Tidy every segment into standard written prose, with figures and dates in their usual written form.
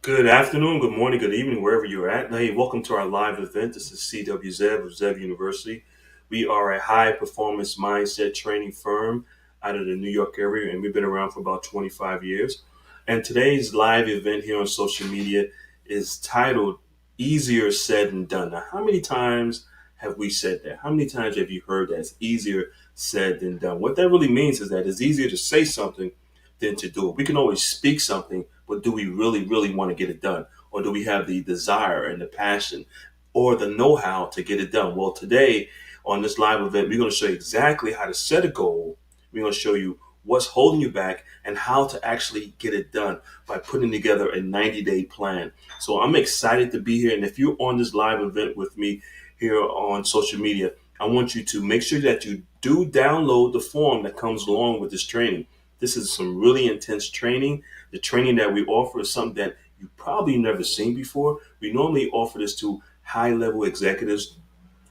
Good afternoon, good morning, good evening, wherever you're at. Hey, welcome to our live event. This is CWZ of Zev University. We are a high performance mindset training firm out of the New York area, and we've been around for about 25 years. And today's live event here on social media is titled Easier Said Than Done. Now, how many times have we said that? How many times have you heard that? It's easier said than done. What that really means is that it's easier to say something than to do it. We can always speak something, but do we really, really want to get it done? Or do we have the desire and the passion or the know how to get it done? Well, today on this live event, we're going to show you exactly how to set a goal. We're going to show you what's holding you back and how to actually get it done by putting together a 90-day plan. So I'm excited to be here. And if you're on this live event with me here on social media, I want you to make sure that you do download the form that comes along with this training. This is some really intense training. The training that we offer is something that you probably never seen before. We normally offer this to high level executives,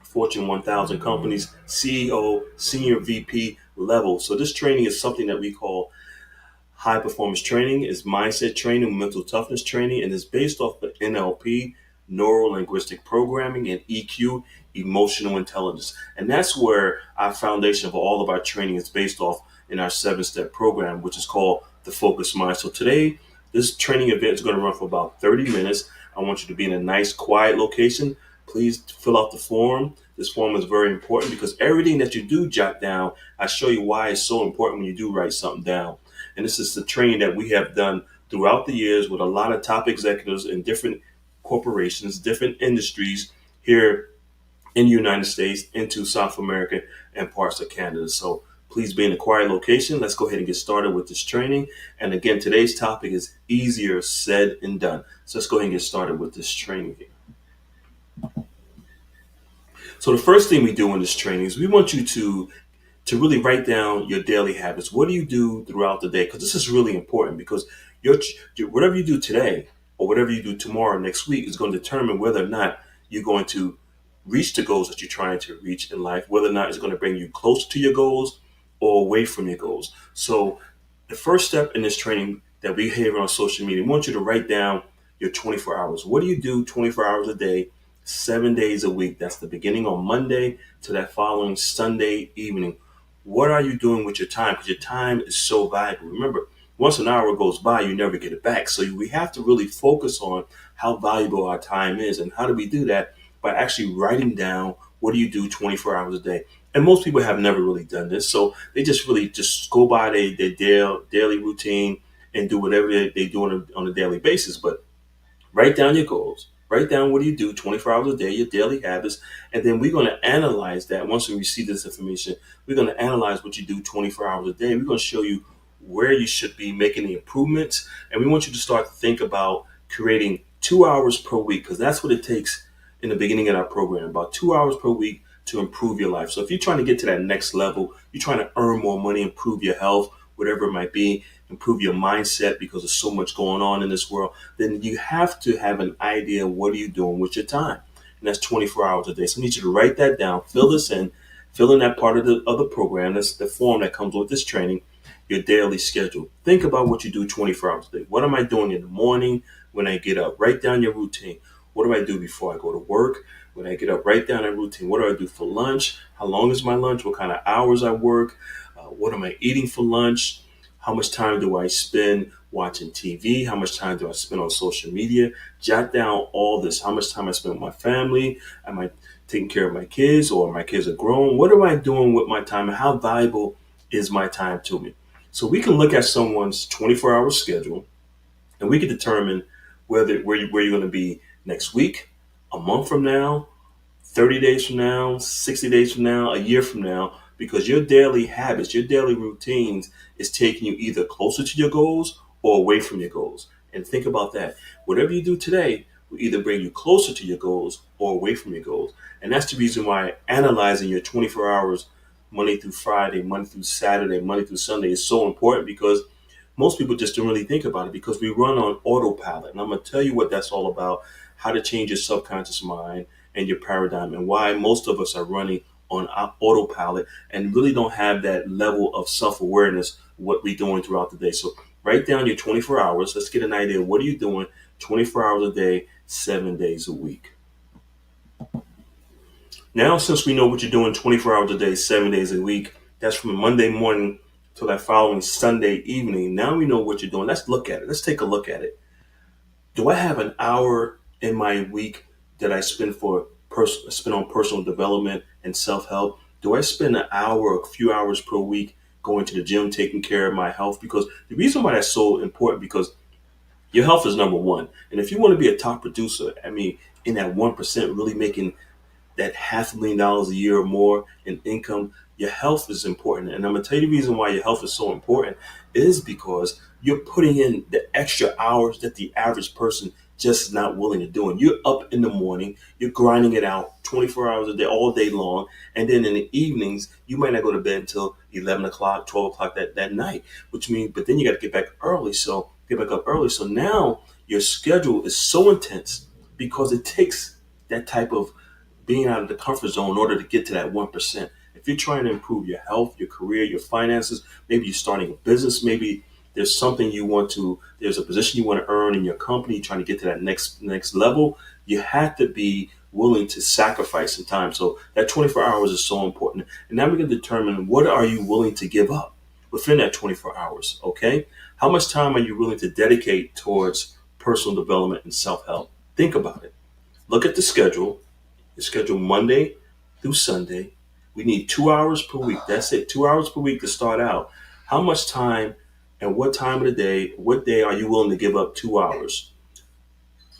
Fortune 1000 companies, CEO, senior VP level. So this training is something that we call high performance training, is mindset training, mental toughness training, and is based off the NLP, neuro linguistic programming, and EQ, emotional intelligence. And that's where our foundation of all of our training is based off in our 7-step program, which is called the Focus Mind. So today, this training event is going to run for about 30 minutes. I want you to be in a nice, quiet location. Please fill out the form. This form is very important because everything that you do jot down, I show you why it's so important when you do write something down. And this is the training that we have done throughout the years with a lot of top executives in different corporations, different industries here in the United States, into South America, and parts of Canada. So please be in a quiet location. Let's go ahead and get started with this training. And again, today's topic is easier said than done. So let's go ahead and get started with this training here. So the first thing we do in this training is we want you to really write down your daily habits. What do you do throughout the day? Because this is really important because whatever you do today or whatever you do tomorrow, next week is going to determine whether or not you're going to reach the goals that you're trying to reach in life, whether or not it's going to bring you closer to your goals or away from your goals. So the first step in this training that we have on social media, we want you to write down your 24 hours. What do you do 24 hours a day, 7 days a week? That's the beginning on Monday to that following Sunday evening. What are you doing with your time? Because your time is so valuable. Remember, once an hour goes by, you never get it back. So we have to really focus on how valuable our time is. And how do we do that? By actually writing down what do you do 24 hours a day. And most people have never really done this. So they just really just go by their daily routine and do whatever they do on a daily basis. But write down your goals. Write down what do you do 24 hours a day, your daily habits, and then we're going to analyze that. Once we receive this information, we're going to analyze what you do 24 hours a day. We're going to show you where you should be making the improvements, and we want you to start to think about creating 2 hours per week because that's what it takes in the beginning of our program, about 2 hours per week to improve your life. So if you're trying to get to that next level, you're trying to earn more money, improve your health, whatever it might be, improve your mindset because there's so much going on in this world, then you have to have an idea what are you doing with your time. And that's 24 hours a day. So I need you to write that down, fill this in, fill in that part of the program. That's the form that comes with this training, your daily schedule. Think about what you do 24 hours a day. What am I doing in the morning when I get up? Write down your routine. What do I do before I go to work? When I get up, write down a routine. What do I do for lunch? How long is my lunch? What kind of hours I work? What am I eating for lunch? How much time do I spend watching TV? How much time do I spend on social media? Jot down all this. How much time I spend with my family? Am I taking care of my kids or my kids are grown? What am I doing with my time and how valuable is my time to me? So we can look at someone's 24-hour schedule and we can determine where you're going to be next week, a month from now, 30 days from now, 60 days from now, a year from now, because your daily habits, your daily routines is taking you either closer to your goals or away from your goals. And think about that. Whatever you do today will either bring you closer to your goals or away from your goals. And that's the reason why analyzing your 24 hours, Monday through Friday, Monday through Saturday, Monday through Sunday is so important because most people just don't really think about it because we run on autopilot. And I'm going to tell you what that's all about, how to change your subconscious mind and your paradigm, and why most of us are running on autopilot and really don't have that level of self-awareness what we're doing throughout the day. So Write down your 24 hours. Let's get an idea. What are you doing 24 hours a day, 7 days a week? Now, since we know what you're doing 24 hours a day, 7 days a week, that's from Monday morning till that following Sunday evening. Now we know what you're doing. Let's look at it. Let's take a look at it. Do I have an hour in my week that I spend on personal development and self help? Do I spend an hour, a few hours per week going to the gym, taking care of my health? Because the reason why that's so important, because your health is number one. And if you want to be a top producer, I mean, in that 1%, really making that $500,000 a year or more in income, your health is important. And I'm gonna tell you the reason why your health is so important is because you're putting in the extra hours that the average person just not willing to do. And you're up in the morning, you're grinding it out 24 hours a day, all day long. And then in the evenings, you might not go to bed until 11 o'clock, 12 o'clock that night, which means, but then you got to get back early. So get back up early. So now your schedule is so intense because it takes that type of being out of the comfort zone in order to get to that 1%. If you're trying to improve your health, your career, your finances, maybe you're starting a business, maybe there's a position you want to earn in your company, trying to get to that next level, you have to be willing to sacrifice some time. So that 24 hours is so important. And now we can determine, what are you willing to give up within that 24 hours, okay? How much time are you willing to dedicate towards personal development and self-help? Think about it. Look at the schedule. It's scheduled Monday through Sunday. We need 2 hours per week. That's it. 2 hours per week to start out. How much time and what time of the day, what day are you willing to give up 2 hours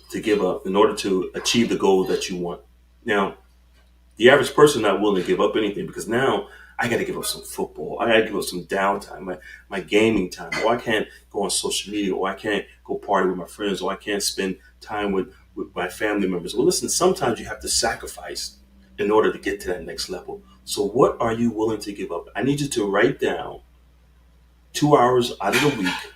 to give up in order to achieve the goal that you want? Now, the average person not willing to give up anything, because now I got to give up some football. I got to give up some downtime, my gaming time. Or I can't go on social media, or I can't go party with my friends, or I can't spend time with my family members. Well, listen, sometimes you have to sacrifice in order to get to that next level. So what are you willing to give up? I need you to write down 2 hours out of the week,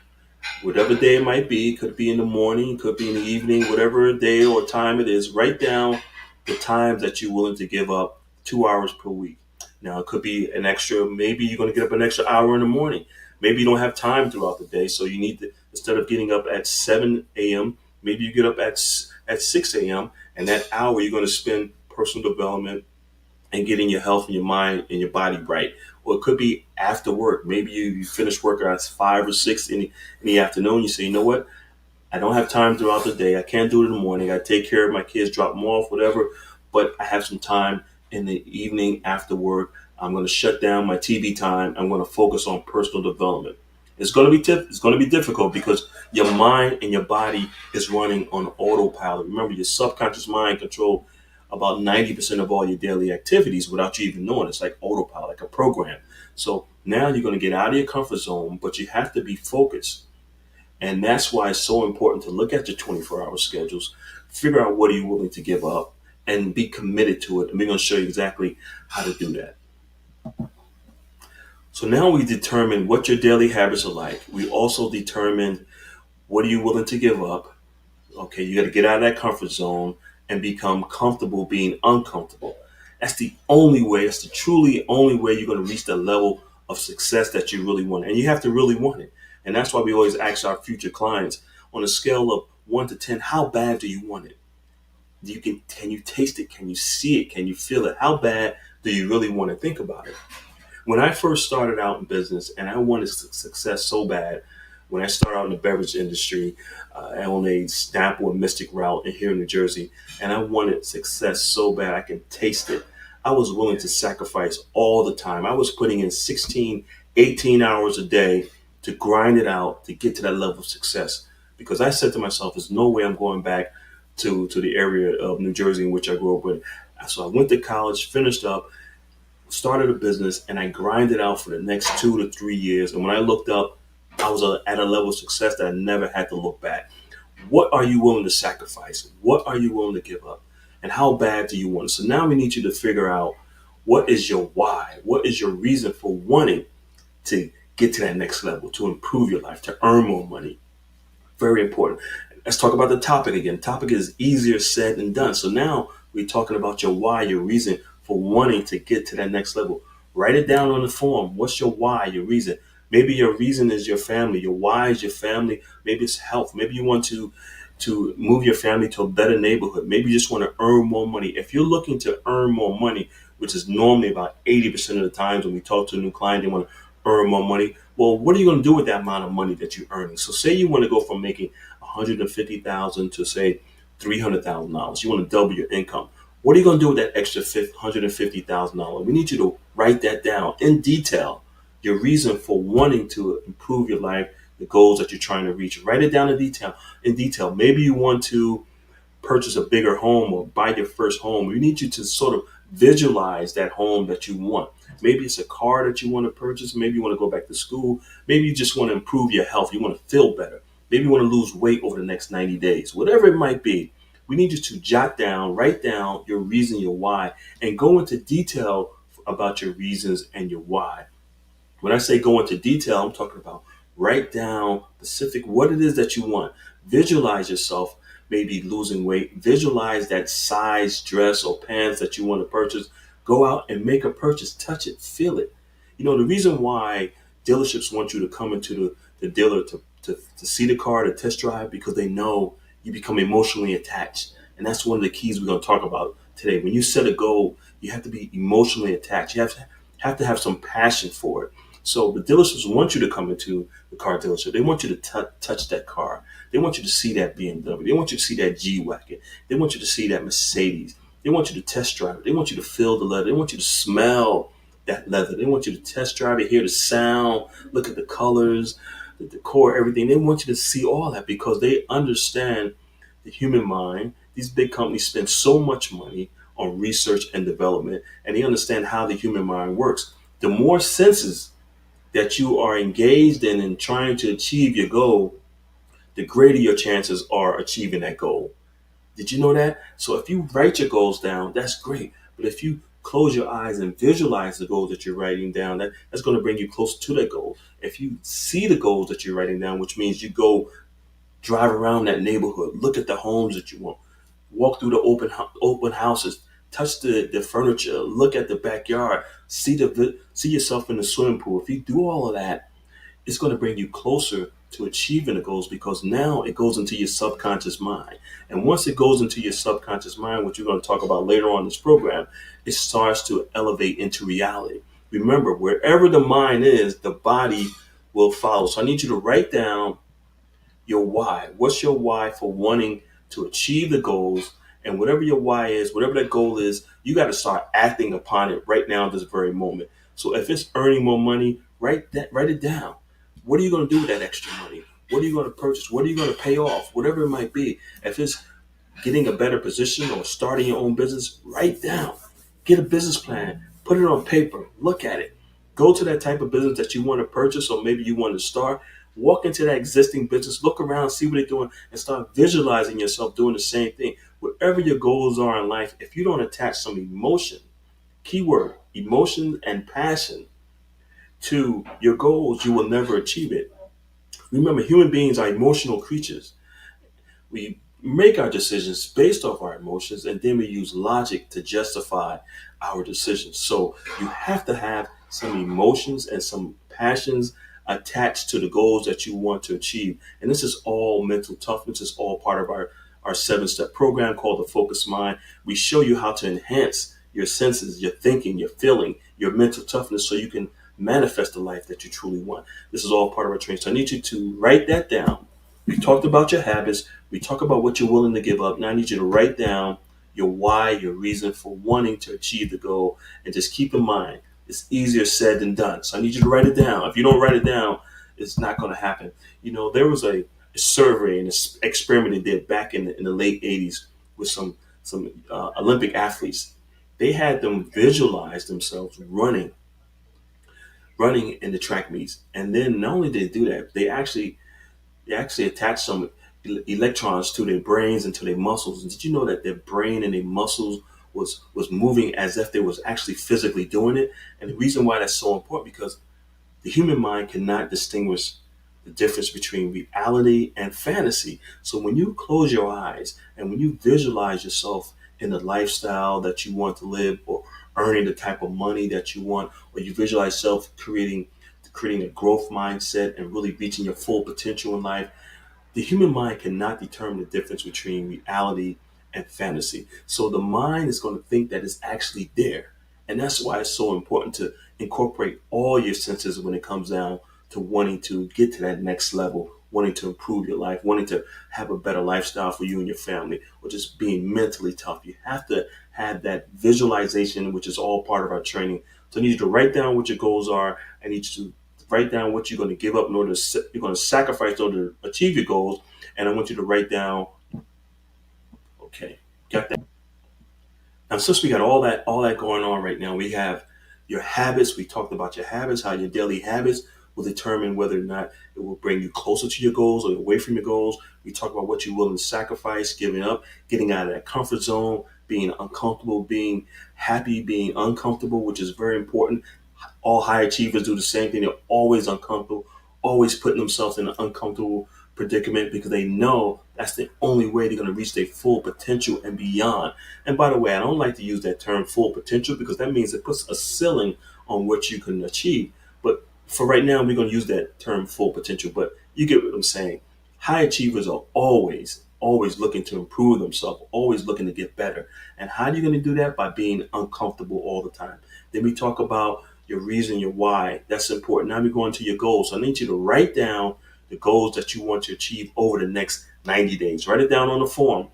whatever day it might be. Could be in the morning, could be in the evening, whatever day or time it is. Write down the times that you're willing to give up 2 hours per week. Now, it could be an extra, maybe you're going to get up an extra hour in the morning. Maybe you don't have time throughout the day, so you need to, instead of getting up at 7 a.m., maybe you get up at 6 a.m., and that hour you're going to spend personal development and getting your health and your mind and your body right. Or it could be after work. Maybe you finish work at 5 or 6 in the afternoon. You say, you know what? I don't have time throughout the day. I can't do it in the morning. I take care of my kids, drop them off, whatever. But I have some time in the evening after work. I'm going to shut down my TV time. I'm going to focus on personal development. It's going to be difficult because your mind and your body is running on autopilot. Remember, your subconscious mind controls about 90% of all your daily activities without you even knowing. It's like autopilot, like a program. So now you're going to get out of your comfort zone, but you have to be focused. And that's why it's so important to look at your 24-hour schedules, figure out what are you willing to give up, and be committed to it. And we're going to show you exactly how to do that. So now we determine what your daily habits are like. We also determine what are you willing to give up. Okay, you got to get out of that comfort zone and become comfortable being uncomfortable. That's the only way, that's the truly only way you're going to reach the level of success that you really want. And you have to really want it. And that's why we always ask our future clients, on a scale of 1 to 10, how bad do you want it? Can you taste it? Can you see it? Can you feel it? How bad do you really want to? Think about it? When I first started out in business and I wanted success so bad, when I started out in the beverage industry, on a Snapple and Mystic route in here in New Jersey, and I wanted success so bad I can taste it, I was willing to sacrifice all the time. I was putting in 16, 18 hours a day to grind it out to get to that level of success. Because I said to myself, there's no way I'm going back to the area of New Jersey in which I grew up in. So I went to college, finished up, started a business, and I grinded out for the next 2 to 3 years. And when I looked up, I was at a level of success that I never had to look back. What are you willing to sacrifice? What are you willing to give up? And how bad do you want it? So now we need you to figure out, what is your why? What is your reason for wanting to get to that next level, to improve your life, to earn more money? Very important. Let's talk about the topic again. The topic is easier said than done. So now we're talking about your why, your reason for wanting to get to that next level. Write it down on the form. What's your why, your reason? Maybe your reason is your family. Your why is your family. Maybe it's health. Maybe you want to move your family to a better neighborhood. Maybe you just want to earn more money. If you're looking to earn more money, which is normally about 80% of the times when we talk to a new client, they want to earn more money. Well, what are you going to do with that amount of money that you're earning? So say you want to go from making 150,000 to say $300,000. You want to double your income. What are you going to do with that extra $150,000? We need you to write that down in detail. Your reason for wanting to improve your life, the goals that you're trying to reach. Write it down in detail. In detail. Maybe you want to purchase a bigger home or buy your first home. We need you to sort of visualize that home that you want. Maybe it's a car that you want to purchase. Maybe you want to go back to school. Maybe you just want to improve your health. You want to feel better. Maybe you want to lose weight over the next 90 days. Whatever it might be, we need you to jot down, write down your reason, your why, and go into detail about your reasons and your why. When I say go into detail, I'm talking about write down specific what it is that you want. Visualize yourself maybe losing weight. Visualize that size dress or pants that you want to purchase. Go out and make a purchase. Touch it. Feel it. The reason why dealerships want you to come into the dealer to see the car, to test drive, because they know you become emotionally attached. And that's one of the keys we're going to talk about today. When you set a goal, you have to be emotionally attached. You have to have some passion for it. So the dealerships want you to come into the car dealership. They want you to touch that car. They want you to see that BMW. They want you to see that G-Wagon. They want you to see that Mercedes. They want you to test drive it. They want you to feel the leather. They want you to smell that leather. They want you to test drive it, hear the sound, look at the colors, the decor, everything. They want you to see all that because they understand the human mind. These big companies spend so much money on research and development, and they understand how the human mind works. The more senses that you are engaged in trying to achieve your goal, the greater your chances are achieving that goal. Did you know that? So if you write your goals down, that's great. But if you close your eyes and visualize the goals that you're writing down, that's going to bring you closer to that goal. If you see the goals that you're writing down, which means you go drive around that neighborhood, look at the homes that you want, walk through the open houses, touch the furniture, look at the backyard, see yourself in the swimming pool. If you do all of that, it's going to bring you closer to achieving the goals because now it goes into your subconscious mind. And once it goes into your subconscious mind, which we're going to talk about later on in this program, it starts to elevate into reality. Remember, wherever the mind is, the body will follow. So I need you to write down your why. What's your why for wanting to achieve the goals? And whatever your why is, whatever that goal is, you got to start acting upon it right now, this very moment. So if it's earning more money, write it down. What are you going to do with that extra money? What are you going to purchase? What are you going to pay off? Whatever it might be. If it's getting a better position or starting your own business, write down. Get a business plan. Put it on paper. Look at it. Go to that type of business that you want to purchase or maybe you want to start. Walk into that existing business. Look around, see what they're doing, and start visualizing yourself doing the same thing. Whatever your goals are in life, if you don't attach some emotion, keyword, emotion and passion to your goals, you will never achieve it. Remember, human beings are emotional creatures. We make our decisions based off our emotions, and then we use logic to justify our decisions. So you have to have some emotions and some passions attached to the goals that you want to achieve. And this is all mental toughness. It's all part of our 7-step program called the Focus Mind. We show you how to enhance your senses, your thinking, your feeling, your mental toughness so you can manifest the life that you truly want. This is all part of our training. So I need you to write that down. We talked about your habits. We talk about what you're willing to give up. Now I need you to write down your why, your reason for wanting to achieve the goal, and just keep in mind it's easier said than done. So I need you to write it down. If you don't write it down, it's not going to happen. There was a survey and an experiment they did back in the late '80s with some Olympic athletes. They had them visualize themselves running in the track meets, and then not only did they do that, they actually attach some electrons to their brains and to their muscles. And did you know that their brain and their muscles was moving as if they was actually physically doing it? And the reason why that's so important because the human mind cannot distinguish the difference between reality and fantasy. So when you close your eyes and when you visualize yourself in the lifestyle that you want to live or earning the type of money that you want, or you visualize yourself creating a growth mindset, and really reaching your full potential in life. The human mind cannot determine the difference between reality and fantasy. So the mind is going to think that it's actually there. And that's why it's so important to incorporate all your senses when it comes down to wanting to get to that next level, wanting to improve your life, wanting to have a better lifestyle for you and your family, or just being mentally tough. You have to have that visualization, which is all part of our training. So I need you to write down what your goals are. I need you to write down what you're going to give up in order to you're going to sacrifice in order to achieve your goals. And I want you to write down, okay, got that. Now, since we got all that going on right now, we have your habits. We talked about your habits, how your daily habits will determine whether or not it will bring you closer to your goals or away from your goals. We talked about what you're willing to sacrifice, giving up, getting out of that comfort zone, being uncomfortable, being happy, being uncomfortable, which is very important. All high achievers do the same thing. They're always uncomfortable, always putting themselves in an uncomfortable predicament because they know that's the only way they're going to reach their full potential and beyond. And by the way, I don't like to use that term full potential because that means it puts a ceiling on what you can achieve. But for right now, we're going to use that term full potential. But you get what I'm saying. High achievers are always looking to improve themselves, always looking to get better. And how are you going to do that? By being uncomfortable all the time. Then we talk about your reason, your why. That's important. Now we go into your goals. So I need you to write down the goals that you want to achieve over the next 90 days. Write it down on the form.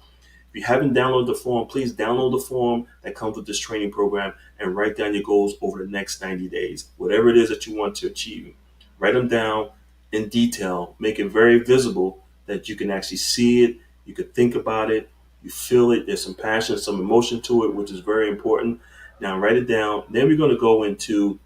If you haven't downloaded the form, please download the form that comes with this training program and write down your goals over the next 90 days. Whatever it is that you want to achieve, write them down in detail. Make it very visible that you can actually see it, you can think about it, you feel it. There's some passion, some emotion to it, which is very important. Now write it down. Then we're going to go into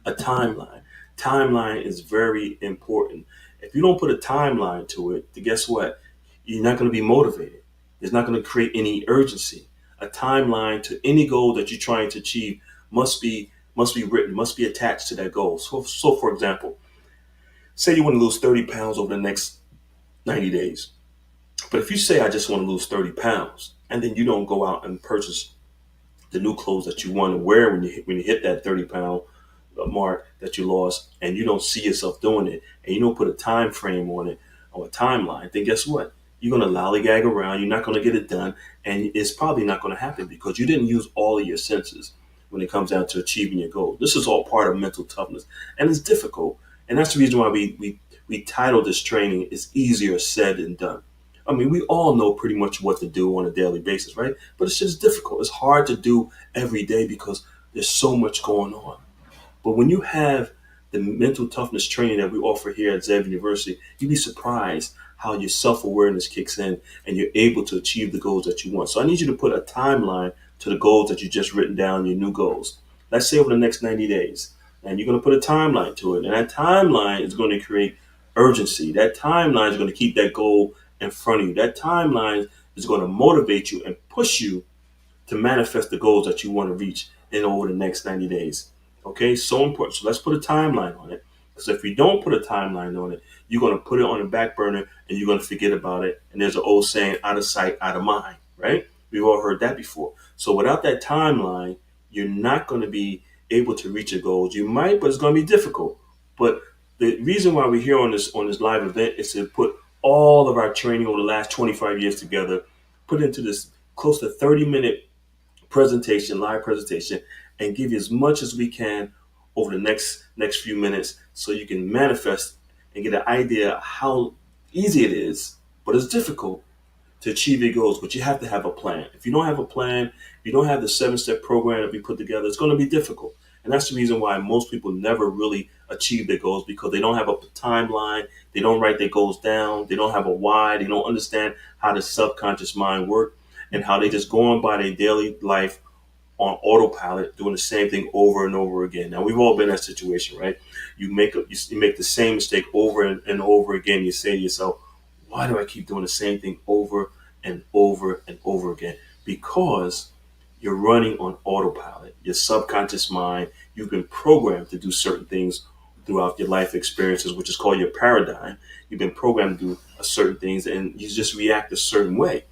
a timeline. Timeline is very important. If you don't put a timeline to it, then guess what? You're not going to be motivated. It's not going to create any urgency. A timeline to any goal that you're trying to achieve must be written, must be attached to that goal. So for example, say you want to lose 30 pounds over the next 90 days. But if you say I just want to lose 30 pounds and then you don't go out and purchase the new clothes that you want to wear when you hit that 30-pound mark that you lost, and you don't see yourself doing it, and you don't put a time frame on it or a timeline, then guess what? You're going to lollygag around. You're not going to get it done, and it's probably not going to happen because you didn't use all of your senses when it comes down to achieving your goal. This is all part of mental toughness, and it's difficult, and that's the reason why we titled this training "It's Easier Said Than Done." I mean, we all know pretty much what to do on a daily basis, right? But it's just difficult. It's hard to do every day because there's so much going on. But when you have the mental toughness training that we offer here at Zev University, you'd be surprised how your self-awareness kicks in and you're able to achieve the goals that you want. So I need you to put a timeline to the goals that you just written down, your new goals. Let's say over the next 90 days. And you're going to put a timeline to it. And that timeline is going to create urgency. That timeline is going to keep that goal in front of you. That timeline is going to motivate you and push you to manifest the goals that you want to reach in over the next 90 days. Okay, so important. So let's put a timeline on it. Because if you don't put a timeline on it, you're going to put it on the back burner and you're going to forget about it. And there's an old saying, out of sight, out of mind, right? We've all heard that before. So without that timeline, you're not going to be able to reach your goals. You might, but it's going to be difficult. But the reason why we're here on this live event is to put all of our training over the last 25 years together, put into this close to 30-minute presentation, live presentation, and give you as much as we can over the next few minutes so you can manifest and get an idea how easy it is, but it's difficult to achieve your goals. But you have to have a plan. If you don't have a plan, if you don't have the 7-step program that we put together, it's going to be difficult. And that's the reason why most people never really achieve their goals, because they don't have a timeline, they don't write their goals down, they don't have a why, they don't understand how the subconscious mind works, and how they just go on by their daily life on autopilot, doing the same thing over and over again. Now we've all been in that situation, right? You make the same mistake over and over again. You say to yourself, "Why do I keep doing the same thing over and over and over again?" Because you're running on autopilot. Your subconscious mind, you've been programmed to do certain things throughout your life experiences, which is called your paradigm. You've been programmed to do certain things, and you just react a certain way.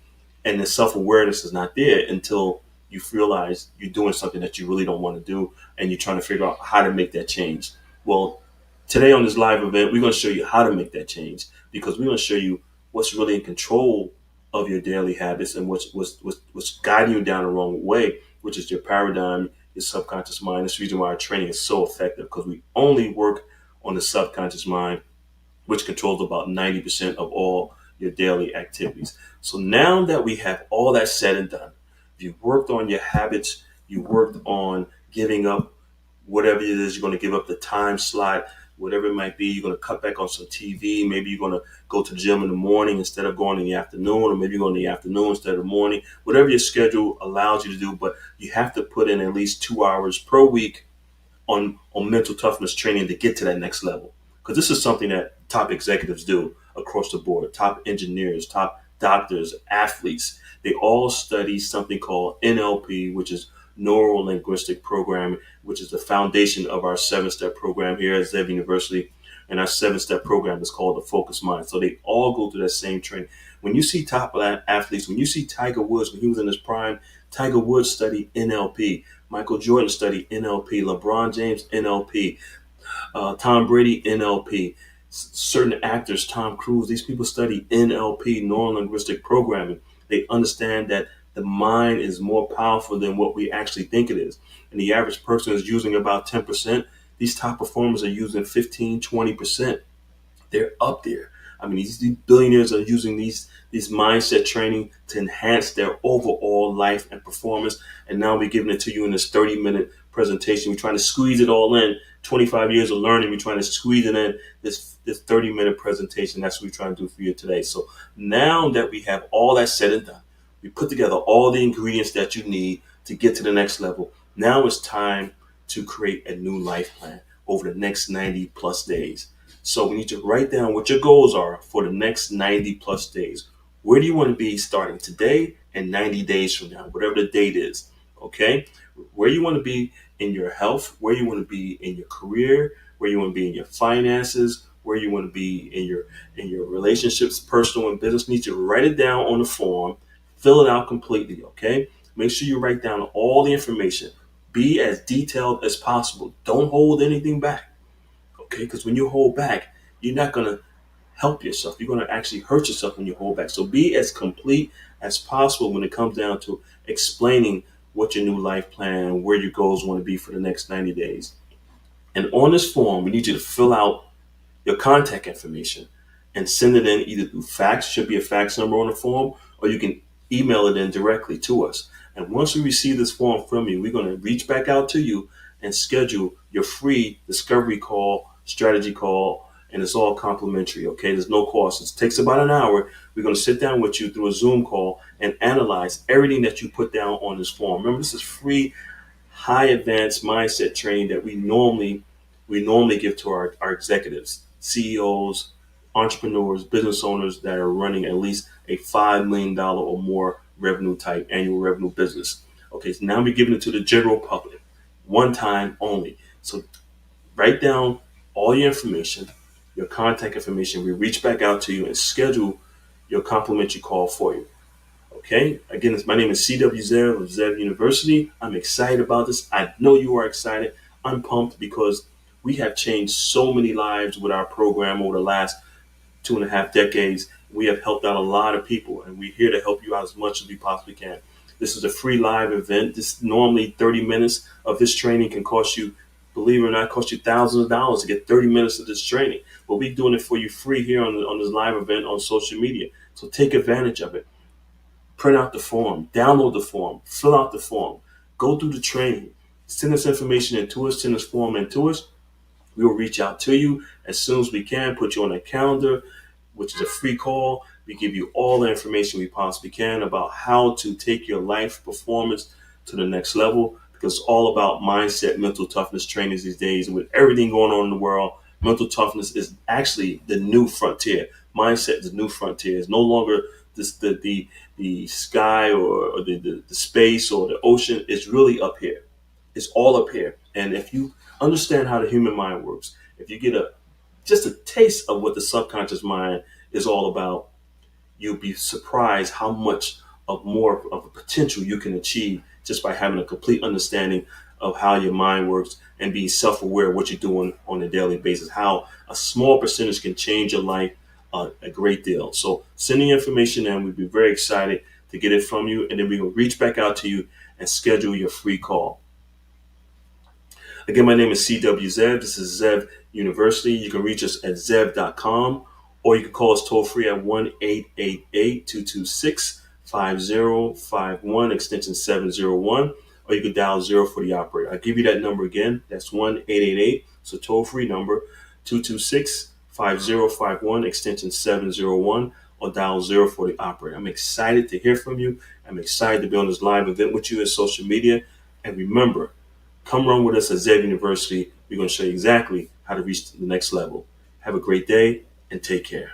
And the self-awareness is not there until you realize you're doing something that you really don't want to do, and you're trying to figure out how to make that change. Well, Today on this live event, we're going to show you how to make that change because we're going to show you what's really in control of your daily habits and what's guiding you down the wrong way, which is your paradigm, your subconscious mind. That's the reason why our training is so effective because we only work on the subconscious mind, which controls about 90% of all your daily activities. So now that we have all that said and done, you worked on your habits, you worked on giving up whatever it is you're going to give up the time slot, whatever it might be. You're going to cut back on some TV. Maybe you're going to go to the gym in the morning instead of going in the afternoon, or maybe you're going in the afternoon instead of the morning. Whatever your schedule allows you to do, but you have to put in at least 2 hours per week on mental toughness training to get to that next level. Because this is something that top executives do across the board. Top engineers, top doctors, athletes, they all study something called NLP, which is neuro linguistic programming, which is the foundation of our 7-step program here at Zev University. And our 7-step program is called the Focus Mind. So they all go through that same training. When you see top athletes, when you see Tiger Woods, when he was in his prime, Tiger Woods studied NLP. Michael Jordan studied NLP. LeBron James, NLP. Tom Brady, NLP. Certain actors, Tom Cruise, these people study NLP, neuro linguistic programming. They understand that the mind is more powerful than what we actually think it is. And the average person is using about 10%. These top performers are using 15, 20%. They're up there. I mean, these billionaires are using these mindset training to enhance their overall life and performance. And now we're giving it to you in this 30-minute presentation. We're trying to squeeze it all in. 25 years of learning, we're trying to squeeze it in this 30-minute presentation. That's what we're trying to do for you today. So now that we have all that said and done, we put together all the ingredients that you need to get to the next level. Now it's time to create a new life plan over the next 90 plus days. So we need to write down what your goals are for the next 90 plus days. Where do you want to be starting today and 90 days from now, whatever the date is? Okay. Where you want to be in your health, where you want to be in your career, where you want to be in your finances, where you want to be in your relationships, personal and business. You need to write it down on the form, fill it out completely. Okay. Make sure you write down all the information. Be as detailed as possible. Don't hold anything back. Okay, because when you hold back, you're not going to help yourself. You're going to actually hurt yourself when you hold back. So be as complete as possible when it comes down to explaining what your new life plan, where your goals want to be for the next 90 days. And on this form, we need you to fill out your contact information and send it in either through fax, should be a fax number on the form, or you can email it in directly to us. And once we receive this form from you, we're going to reach back out to you and schedule your free discovery call, strategy call, and it's all complimentary. Okay, there's no cost. It takes about an hour. We're going to sit down with you through a Zoom call and analyze everything that you put down on this form. Remember, this is free, high advanced mindset training that we normally give to our executives, CEOs, entrepreneurs, business owners that are running at least a $5 million or more revenue type annual revenue business. Okay, so now we're giving it to the general public, one time only. So write down all your information, your contact information. We reach back out to you and schedule your complimentary call for you. Okay, again, my name is C.W. Zev of Zev University. I'm excited about this. I know you are excited. I'm pumped because we have changed so many lives with our program over the last 2.5 decades. We have helped out a lot of people, and we're here to help you out as much as we possibly can. This is a free live event. This normally 30 minutes of this training can cost you, believe it or not, cost you thousands of dollars to get 30 minutes of this training. But we're doing it for you free here on this live event on social media. So take advantage of it. Print out the form, download the form, fill out the form, go through the training, send this information into us, send this form into us. We will reach out to you as soon as we can, put you on a calendar, which is a free call. We give you all the information we possibly can about how to take your life performance to the next level, because it's all about mindset, mental toughness trainings these days. And with everything going on in the world, mental toughness is actually the new frontier. Mindset is the new frontier. It's no longer this, the sky or the space or the ocean. It's really up here. It's all up here. And if you understand how the human mind works, if you get just a taste of what the subconscious mind is all about, you'll be surprised how much of more of a potential you can achieve just by having a complete understanding of how your mind works and being self-aware of what you're doing on a daily basis, how a small percentage can change your life a great deal. So send the information in. We'd be very excited to get it from you, and then we will reach back out to you and schedule your free call. Again, my name is CW Zev. This is Zev University. You can reach us at zev.com, or you can call us toll free at 1-888-226-5051, extension 701, or you can dial 0 for the operator. I'll give you that number again. That's 1-888. It's a toll free number, 226-5051, extension 701, or dial 0 for the operator. I'm excited to hear from you. I'm excited to be on this live event with you in social media. And remember, come run with us at Zev University. We're going to show you exactly how to reach the next level. Have a great day and take care.